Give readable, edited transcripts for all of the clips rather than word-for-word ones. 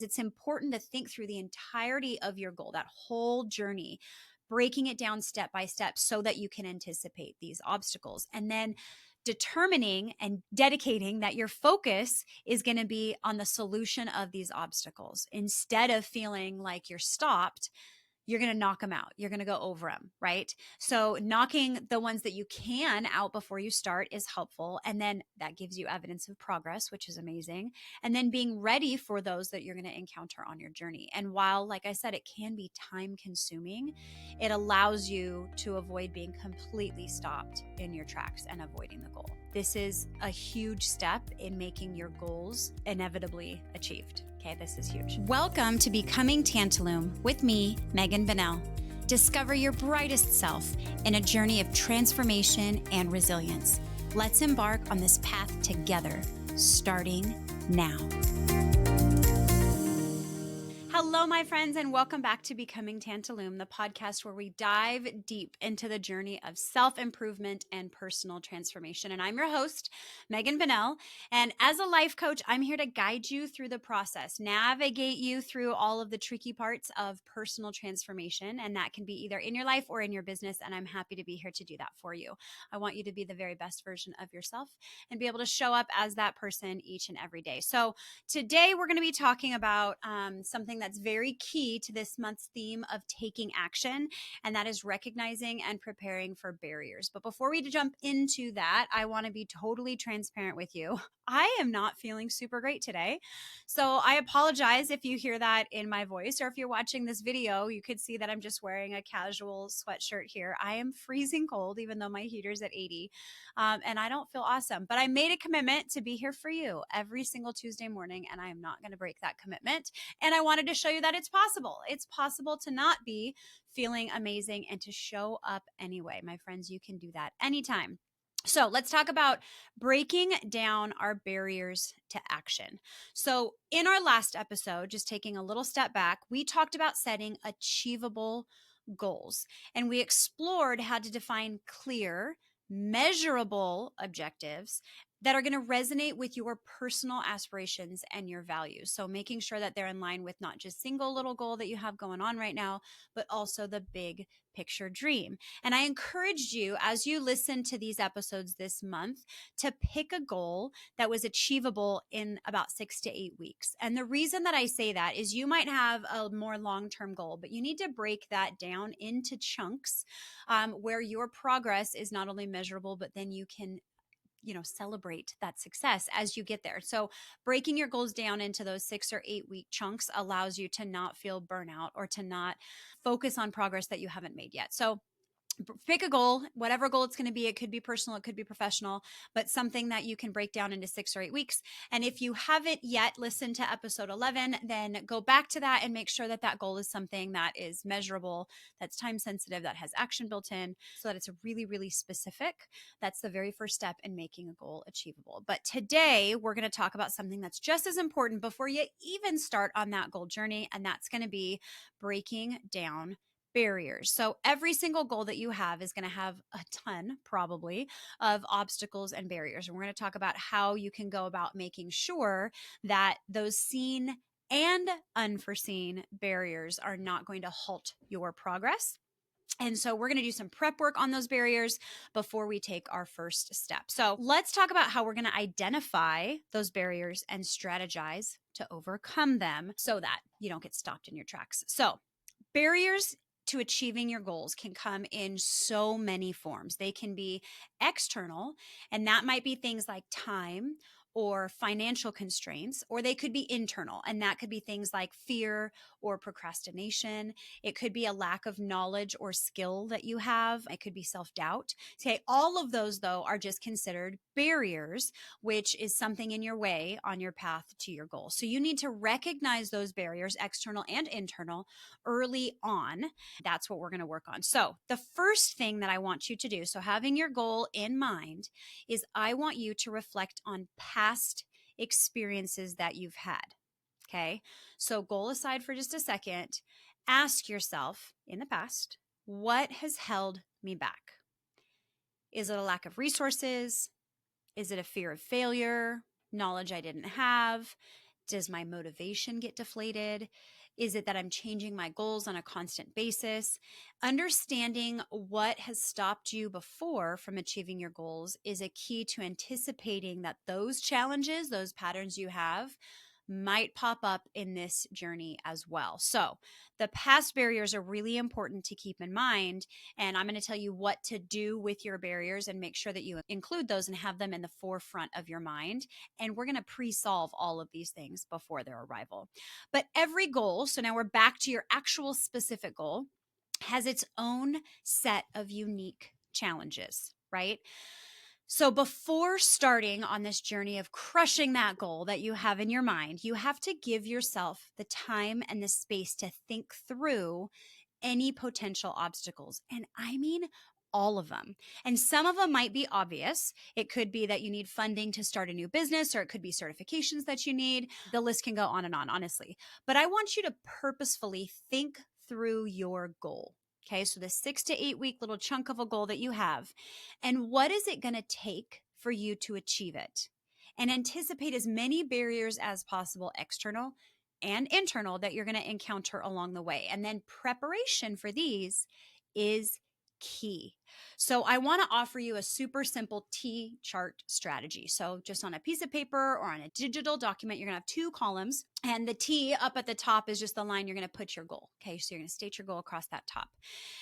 It's important to think through the entirety of your goal, that whole journey, breaking it down step by step so that you can anticipate these obstacles. And then determining and dedicating that your focus is going to be on the solution of these obstacles instead of feeling like you're stopped. You're going to knock them out. You're going to go over them, right? So knocking the ones that you can out before you start is helpful. And then that gives you evidence of progress, which is amazing. And then being ready for those that you're going to encounter on your journey. And while, like I said, it can be time consuming, it allows you to avoid being completely stopped in your tracks and avoiding the goal. This is a huge step in making your goals inevitably achieved. Okay, this is huge. Welcome to Becoming Tantalum with me, Megan Bennell. Discover your brightest self in a journey of transformation and resilience. Let's embark on this path together, starting now. Hello, my friends, and welcome back to Becoming Tantalum, the podcast where we dive deep into the journey of self-improvement and personal transformation. And I'm your host, Megan Bennell. And as a life coach, I'm here to guide you through the process, navigate you through all of the tricky parts of personal transformation. And that can be either in your life or in your business. And I'm happy to be here to do that for you. I want you to be the very best version of yourself and be able to show up as that person each and every day. So today we're going to be talking about something that's very key to this month's theme of taking action, and that is recognizing and preparing for barriers. But before we jump into that, I want to be totally transparent with you. I am not feeling super great today. So I apologize if you hear that in my voice, or if you're watching this video, you could see that I'm just wearing a casual sweatshirt here. I am freezing cold, even though my heater's at 80, and I don't feel awesome. But I made a commitment to be here for you every single Tuesday morning, and I am not going to break that commitment. And I wanted to show you that it's possible. It's possible to not be feeling amazing and to show up anyway. My friends, you can do that anytime. So let's talk about breaking down our barriers to action. So in our last episode, just taking a little step back, we talked about setting achievable goals, and we explored how to define clear, measurable objectives that are going to resonate with your personal aspirations and your values. So making sure that they're in line with not just single little goal that you have going on right now, but also the big picture dream. And I encouraged you, as you listen to these episodes this month, to pick a goal that was achievable in about 6 to 8 weeks. And the reason that I say that is you might have a more long-term goal, but you need to break that down into chunks where your progress is not only measurable, but then you can celebrate that success as you get there. So breaking your goals down into those 6 or 8 week chunks allows you to not feel burnout or to not focus on progress that you haven't made yet. So pick a goal, whatever goal it's going to be. It could be personal, it could be professional, but something that you can break down into 6 or 8 weeks. And if you haven't yet listened to episode 11, then go back to that and make sure that that goal is something that is measurable, that's time sensitive, that has action built in, so that it's really, really specific. That's the very first step in making a goal achievable. But today we're going to talk about something that's just as important before you even start on that goal journey. And that's going to be breaking down barriers. So every single goal that you have is going to have a ton, probably, of obstacles and barriers. And we're going to talk about how you can go about making sure that those seen and unforeseen barriers are not going to halt your progress. And so we're going to do some prep work on those barriers before we take our first step. So let's talk about how we're going to identify those barriers and strategize to overcome them so that you don't get stopped in your tracks. So barriers to achieving your goals can come in so many forms. They can be external, and that might be things like time or financial constraints, or they could be internal, and that could be things like fear or procrastination. It could be a lack of knowledge or skill that you have. It could be self-doubt. Okay, all of those, though, are just considered barriers, which is something in your way on your path to your goal. So you need to recognize those barriers, external and internal, early on. That's what we're going to work on. So the first thing that I want you to do, so having your goal in mind, is I want you to reflect on past experiences that you've had. Okay. So goal aside for just a second, ask yourself in the past, what has held me back? Is it a lack of resources? Is it a fear of failure? Knowledge I didn't have? Does my motivation get deflated? Is it that I'm changing my goals on a constant basis? Understanding what has stopped you before from achieving your goals is a key to anticipating that those challenges, those patterns you have, might pop up in this journey as well. So, the past barriers are really important to keep in mind. And I'm going to tell you what to do with your barriers and make sure that you include those and have them in the forefront of your mind. And we're going to pre solve all of these things before their arrival. But every goal, so now we're back to your actual specific goal, has its own set of unique challenges, right? So before starting on this journey of crushing that goal that you have in your mind, you have to give yourself the time and the space to think through any potential obstacles. And I mean, all of them. And some of them might be obvious. It could be that you need funding to start a new business, or it could be certifications that you need. The list can go on and on, honestly. But I want you to purposefully think through your goal. Okay, so the 6 to 8 week little chunk of a goal that you have, and what is it going to take for you to achieve it? And anticipate as many barriers as possible, external and internal, that you're going to encounter along the way. And then preparation for these is key. So I want to offer you a super simple T chart strategy. So just on a piece of paper or on a digital document, you're going to have 2 columns, and the T up at the top is just the line you're going to put your goal. Okay, so you're going to state your goal across that top.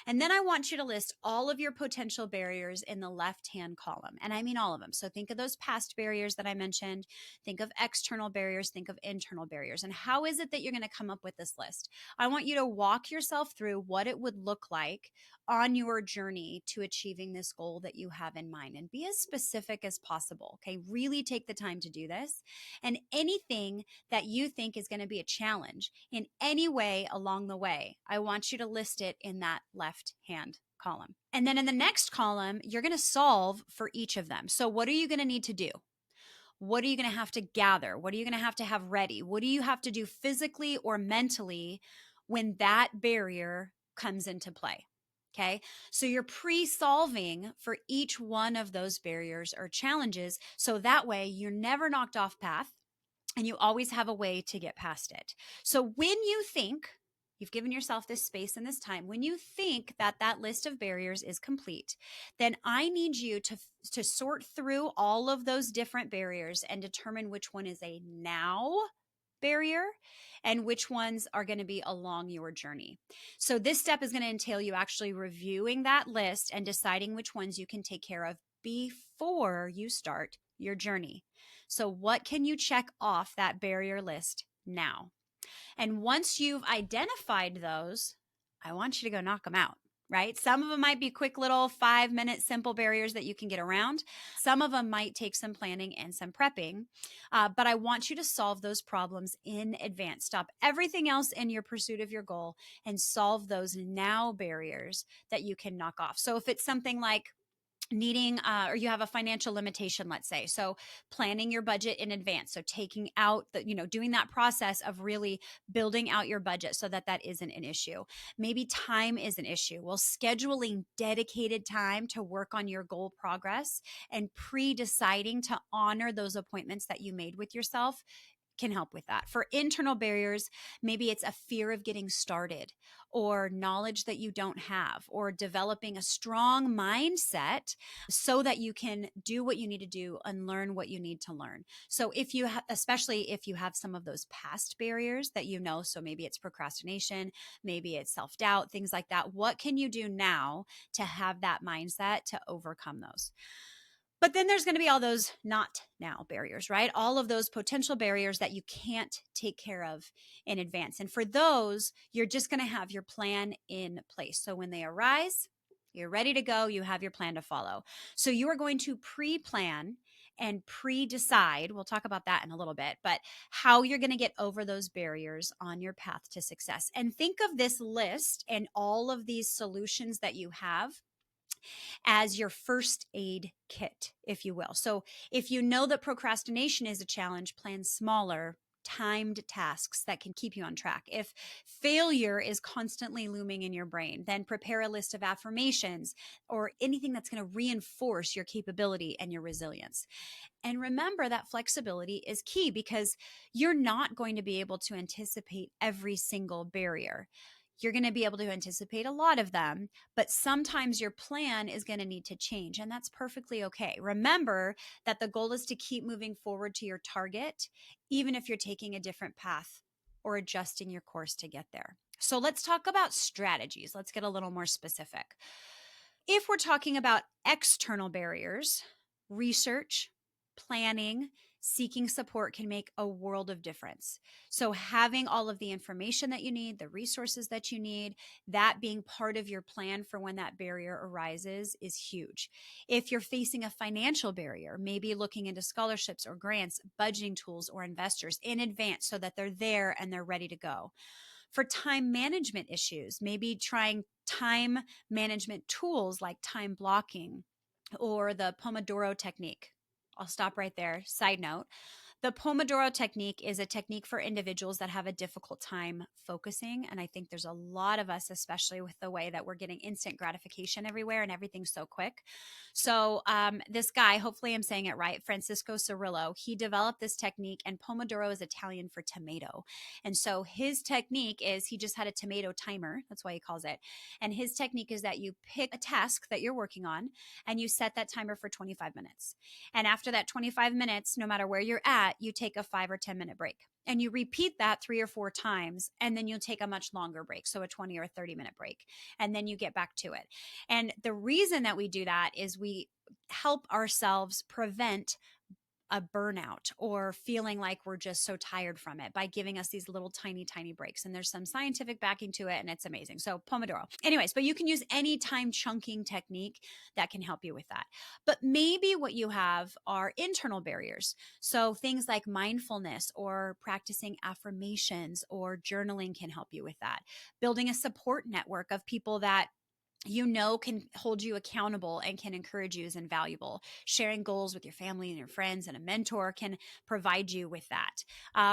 And then I want you to list all of your potential barriers in the left-hand column. And I mean all of them. So think of those past barriers that I mentioned. Think of external barriers. Think of internal barriers. And how is it that you're going to come up with this list? I want you to walk yourself through what it would look like on your journey to achieving this goal that you have in mind, and be as specific as possible. Okay, really take the time to do this. And anything that you think is going to be a challenge in any way along the way, I want you to list it in that left hand column. And then in the next column, you're going to solve for each of them. So what are you going to need to do? What are you going to have to gather? What are you going to have ready? What do you have to do physically or mentally when that barrier comes into play? Okay, so you're pre-solving for each one of those barriers or challenges, so that way you're never knocked off path and you always have a way to get past it. So when you think you've given yourself this space and this time, when you think that that list of barriers is complete, then I need you to sort through all of those different barriers and determine which one is a now barrier and which ones are going to be along your journey. So this step is going to entail you actually reviewing that list and deciding which ones you can take care of before you start your journey. So what can you check off that barrier list now? And once you've identified those, I want you to go knock them out. Right? Some of them might be quick little 5-minute simple barriers that you can get around. Some of them might take some planning and some prepping. But I want you to solve those problems in advance. Stop everything else in your pursuit of your goal and solve those now barriers that you can knock off. So if it's something like needing or you have a financial limitation, let's say, so planning your budget in advance, so taking out the, doing that process of really building out your budget so that that isn't an issue. Maybe time is an issue. Well, scheduling dedicated time to work on your goal progress and pre-deciding to honor those appointments that you made with yourself can help with that. For internal barriers, maybe it's a fear of getting started, or knowledge that you don't have, or developing a strong mindset so that you can do what you need to do and learn what you need to learn. So if you especially if you have some of those past barriers that so maybe it's procrastination, maybe it's self-doubt, things like that, what can you do now to have that mindset to overcome those? But then there's going to be all those not now barriers, right? All of those potential barriers that you can't take care of in advance. And for those, you're just going to have your plan in place. So when they arise, you're ready to go. You have your plan to follow. So you are going to pre-plan and pre-decide. We'll talk about that in a little bit, but how you're going to get over those barriers on your path to success. And think of this list and all of these solutions that you have as your first aid kit, if you will. So if you know that procrastination is a challenge, plan smaller timed tasks that can keep you on track. If failure is constantly looming in your brain, then prepare a list of affirmations or anything that's going to reinforce your capability and your resilience. And remember that flexibility is key because you're not going to be able to anticipate every single barrier. You're going to be able to anticipate a lot of them, but sometimes your plan is going to need to change, and that's perfectly okay. Remember that the goal is to keep moving forward to your target, even if you're taking a different path or adjusting your course to get there. So let's talk about strategies. Let's get a little more specific. If we're talking about external barriers, research, planning, seeking support can make a world of difference. So, having all of the information that you need, the resources that you need, that being part of your plan for when that barrier arises is huge. If you're facing a financial barrier, maybe looking into scholarships or grants, budgeting tools, or investors in advance so that they're there and they're ready to go. For time management issues, maybe trying time management tools like time blocking or the Pomodoro technique. I'll stop right there. Side note, the Pomodoro technique is a technique for individuals that have a difficult time focusing. And I think there's a lot of us, especially with the way that we're getting instant gratification everywhere and everything's so quick. So, this guy, hopefully I'm saying it right, Francisco Cirillo, he developed this technique, and Pomodoro is Italian for tomato. And so his technique is he just had a tomato timer. That's why he calls it. And his technique is that you pick a task that you're working on and you set that timer for 25 minutes. And after that 25 minutes, no matter where you're at, you take a 5 or 10 minute break. And you repeat that 3 or 4 times, and then you'll take a much longer break, so a 20 or 30-minute break, and then you get back to it. And the reason that we do that is we help ourselves prevent a burnout or feeling like we're just so tired from it by giving us these little tiny breaks. And there's some scientific backing to it, and it's amazing. So Pomodoro. Anyways, but you can use any time chunking technique that can help you with that. But maybe what you have are internal barriers. So things like mindfulness or practicing affirmations or journaling can help you with that. Building a support network of people that can hold you accountable and can encourage you is invaluable. Sharing goals with your family and your friends and a mentor can provide you with that.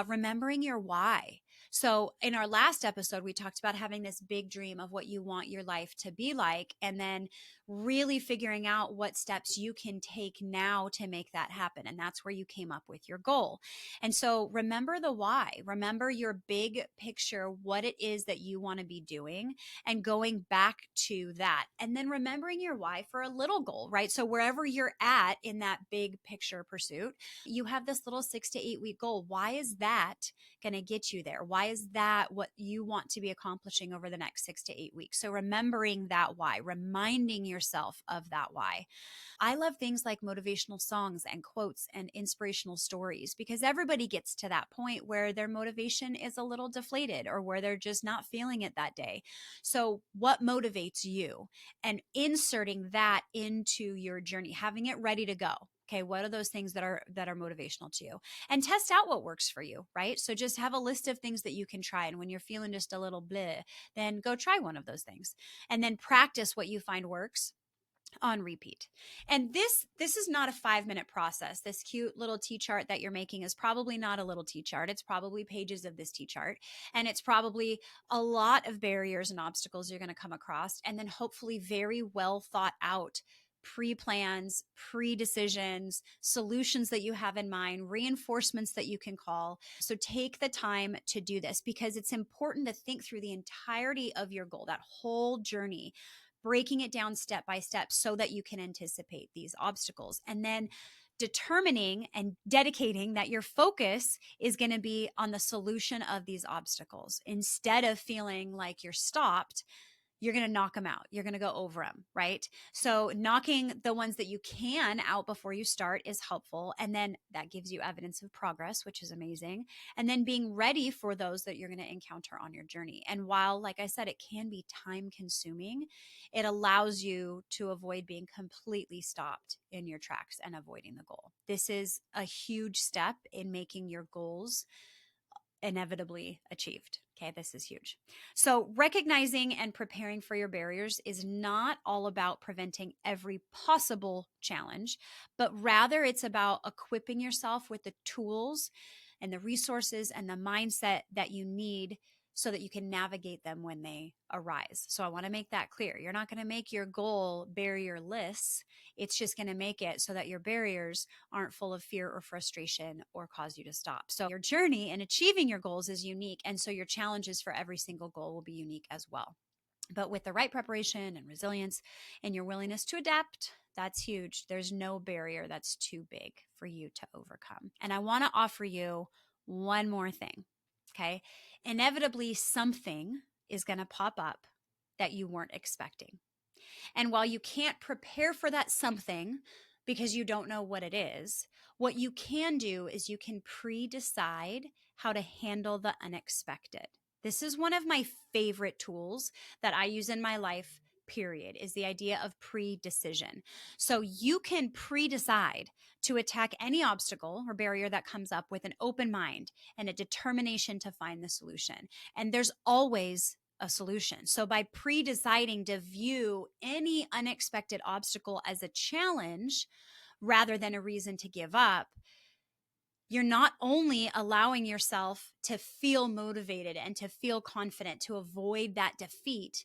Remembering your why. So in our last episode, we talked about having this big dream of what you want your life to be like, and then really figuring out what steps you can take now to make that happen. And that's where you came up with your goal. And so remember the why. Remember your big picture, what it is that you want to be doing, and going back to that. And then remembering your why for a little goal, right? So wherever you're at in that big picture pursuit, you have this little 6 to 8 week goal. Why is that going to get you there? Why is that what you want to be accomplishing over the next 6 to 8 weeks? So remembering that why, reminding yourself of that why. I love things like motivational songs and quotes and inspirational stories because everybody gets to that point where their motivation is a little deflated or where they're just not feeling it that day. So what motivates you, and inserting that into your journey, having it ready to go. Okay, what are those things that are motivational to you? And test out what works for you, right? So just have a list of things that you can try. And when you're feeling just a little bleh, then go try one of those things. And then practice what you find works on repeat. And this is not a 5-minute process. This cute little T-chart that you're making is probably not a little T-chart. It's probably pages of this T-chart, and it's probably a lot of barriers and obstacles you're going to come across, and then hopefully very well thought out pre-plans, pre-decisions, solutions that you have in mind, reinforcements that you can call. So take the time to do this because it's important to think through the entirety of your goal, that whole journey, breaking it down step by step so that you can anticipate these obstacles. And then determining and dedicating that your focus is going to be on the solution of these obstacles instead of feeling like you're stopped. You're going to knock them out. You're going to go over them, right? So knocking the ones that you can out before you start is helpful. And then that gives you evidence of progress, which is amazing. And then being ready for those that you're going to encounter on your journey. And while, like I said, it can be time consuming, it allows you to avoid being completely stopped in your tracks and avoiding the goal. This is a huge step in making your goals inevitably achieved. Okay, this is huge. So recognizing and preparing for your barriers is not all about preventing every possible challenge, but rather it's about equipping yourself with the tools and the resources and the mindset that you need so that you can navigate them when they arise. So I want to make that clear. You're not going to make your goal barrierless. It's just going to make it so that your barriers aren't full of fear or frustration or cause you to stop. So your journey in achieving your goals is unique. And so your challenges for every single goal will be unique as well. But with the right preparation and resilience and your willingness to adapt, that's huge. There's no barrier that's too big for you to overcome. And I want to offer you one more thing. Okay. Inevitably, something is going to pop up that you weren't expecting. And while you can't prepare for that something because you don't know what it is, what you can do is you can pre-decide how to handle the unexpected. This is one of my favorite tools that I use in my life, period, is the idea of pre-decision. So you can pre-decide to attack any obstacle or barrier that comes up with an open mind and a determination to find the solution. And there's always a solution. So by pre-deciding to view any unexpected obstacle as a challenge rather than a reason to give up, you're not only allowing yourself to feel motivated and to feel confident to avoid that defeat,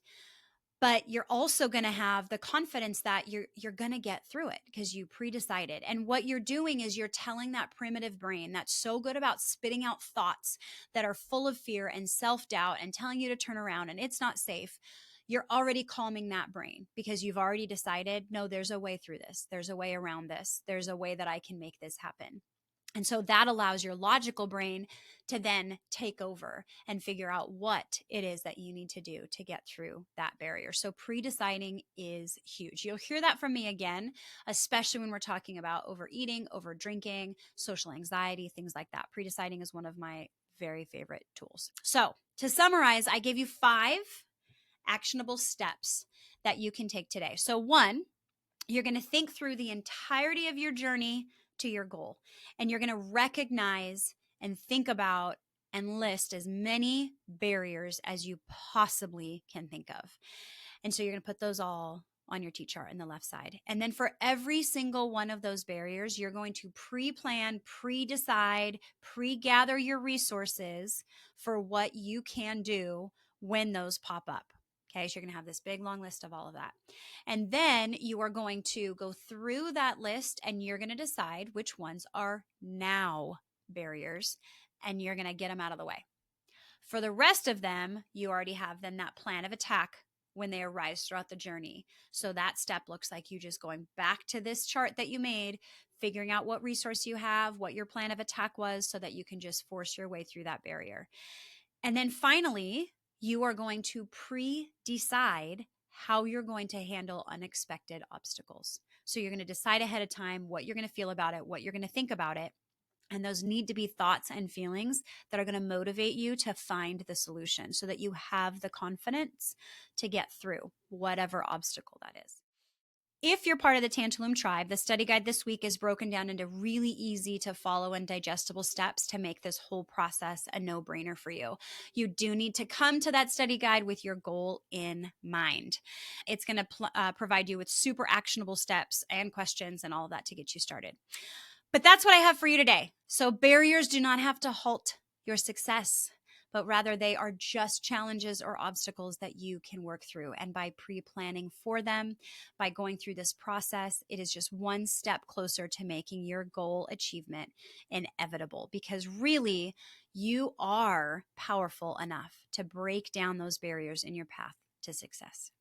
but you're also going to have the confidence that you're going to get through it because you pre-decided. And what you're doing is you're telling that primitive brain that's so good about spitting out thoughts that are full of fear and self-doubt and telling you to turn around and it's not safe. You're already calming that brain because you've already decided, no, there's a way through this. There's a way around this. There's a way that I can make this happen. And so that allows your logical brain to then take over and figure out what it is that you need to do to get through that barrier. So pre-deciding is huge. You'll hear that from me again, especially when we're talking about overeating, over drinking, social anxiety, things like that. Pre-deciding is one of my very favorite tools. So to summarize, I gave you 5 actionable steps that you can take today. So 1, you're going to think through the entirety of your journey to your goal. And you're going to recognize and think about and list as many barriers as you possibly can think of. And so you're going to put those all on your T-chart in the left side. And then for every single one of those barriers, you're going to pre-plan, pre-decide, pre-gather your resources for what you can do when those pop up. Okay, so you're going to have this big long list of all of that. And then you are going to go through that list and you're going to decide which ones are now barriers and you're going to get them out of the way. For the rest of them, you already have then that plan of attack when they arise throughout the journey. So that step looks like you just going back to this chart that you made, figuring out what resource you have, what your plan of attack was so that you can just force your way through that barrier. And then finally, you are going to pre-decide how you're going to handle unexpected obstacles. So you're going to decide ahead of time what you're going to feel about it, what you're going to think about it. And those need to be thoughts and feelings that are going to motivate you to find the solution so that you have the confidence to get through whatever obstacle that is. If you're part of the Tantalum tribe, the study guide this week is broken down into really easy to follow and digestible steps to make this whole process a no-brainer for you. You do need to come to that study guide with your goal in mind. It's going to provide you with super actionable steps and questions and all of that to get you started. But that's what I have for you today. So barriers do not have to halt your success, but rather they are just challenges or obstacles that you can work through. And by pre-planning for them, by going through this process, it is just one step closer to making your goal achievement inevitable. Because really, you are powerful enough to break down those barriers in your path to success.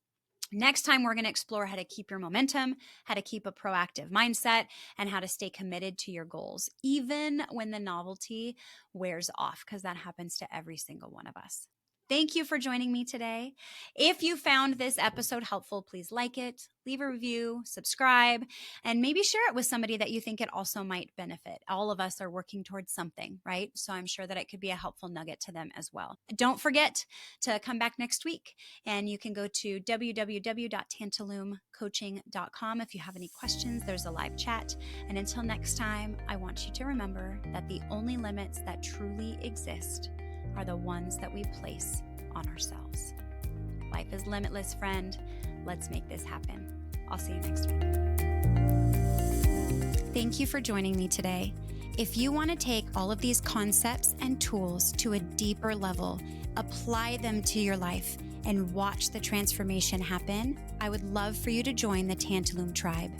Next time, we're going to explore how to keep your momentum, how to keep a proactive mindset, and how to stay committed to your goals, even when the novelty wears off, because that happens to every single one of us. Thank you for joining me today. If you found this episode helpful, please like it, leave a review, subscribe, and maybe share it with somebody that you think it also might benefit. All of us are working towards something, right? So I'm sure that it could be a helpful nugget to them as well. Don't forget to come back next week, and you can go to www.tantalumcoaching.com. If you have any questions, there's a live chat. And until next time, I want you to remember that the only limits that truly exist are the ones that we place on ourselves. Life is limitless, friend. Let's make this happen. I'll see you next week. Thank you for joining me today. If you want to take all of these concepts and tools to a deeper level, apply them to your life, and watch the transformation happen, I would love for you to join the Tantalum Tribe.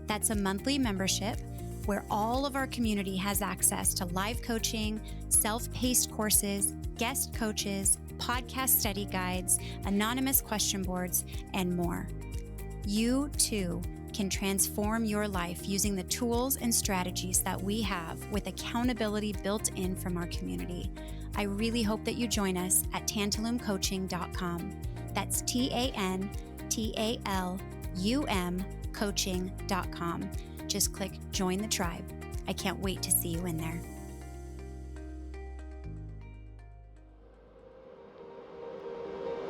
That's a monthly membership where all of our community has access to live coaching, self-paced courses, guest coaches, podcast study guides, anonymous question boards, and more. You too can transform your life using the tools and strategies that we have with accountability built in from our community. I really hope that you join us at tantalumcoaching.com. That's TANTALUM coaching.com. Just click join the tribe. I can't wait to see you in there.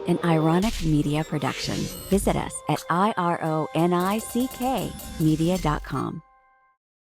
An ironic media production. Visit us at ironickmedia.com.